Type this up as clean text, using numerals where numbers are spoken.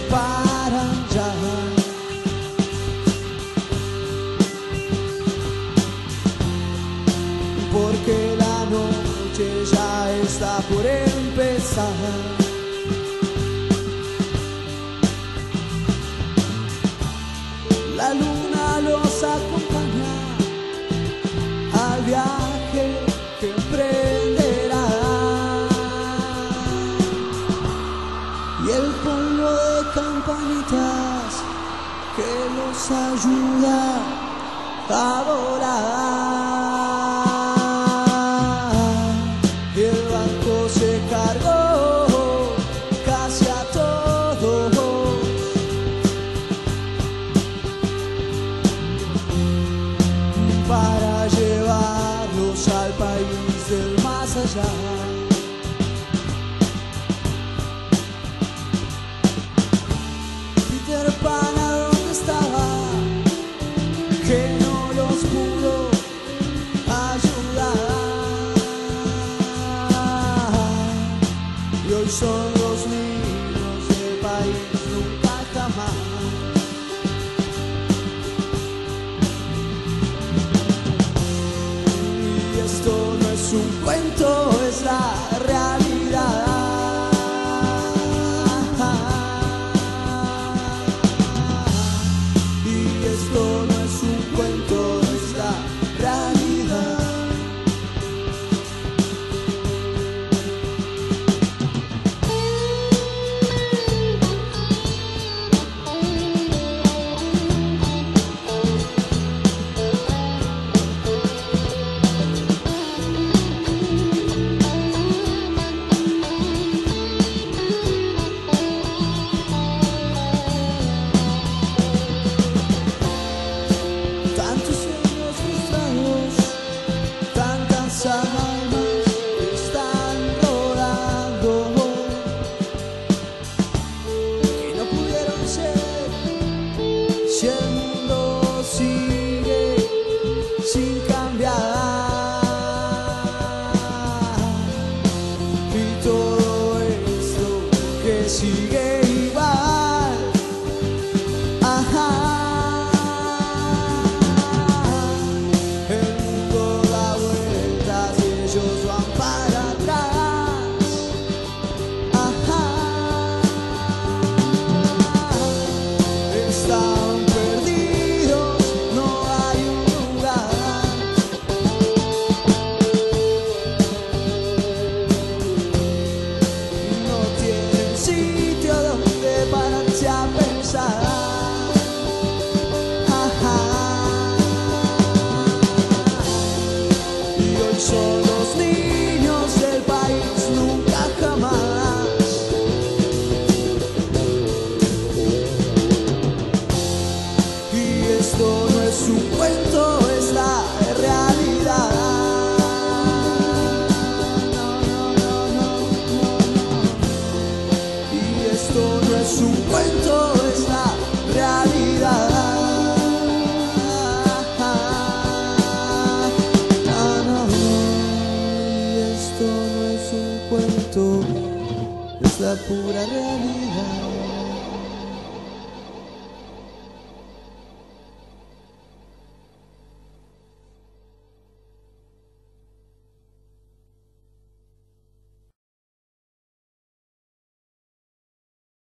separan ya, porque la noche ya está por empezar. La luna los acompaña al viaje que emprenderá, y el polvo de campanitas que los ayuda a volar. Y el barco se cargó casi a todo, para llevarlos al país del más allá. Peter Pan, ¿a dónde estaba? Que no los pudo ayudar, y hoy son los niños del país nunca jamás. Esto no es un cuento, es la realidad. Y esto no es un cuento, es la realidad. Tantos sueños frustrados, tantas almas están rodando, que no pudieron ser, si el mundo sigue sin cambiar, y todo esto que sigue igual. Ajá. Ellos van para atrás, ajá. Están perdidos, no hay un lugar. No tienen sitio donde pararse a pensar, ajá. Y hoy son los niños del país nunca jamás. Y esto no es un cuento, es la realidad. No, no, no, no, no. Y esto no es un cuento, es la realidad. Esto no es un cuento, es la pura realidad.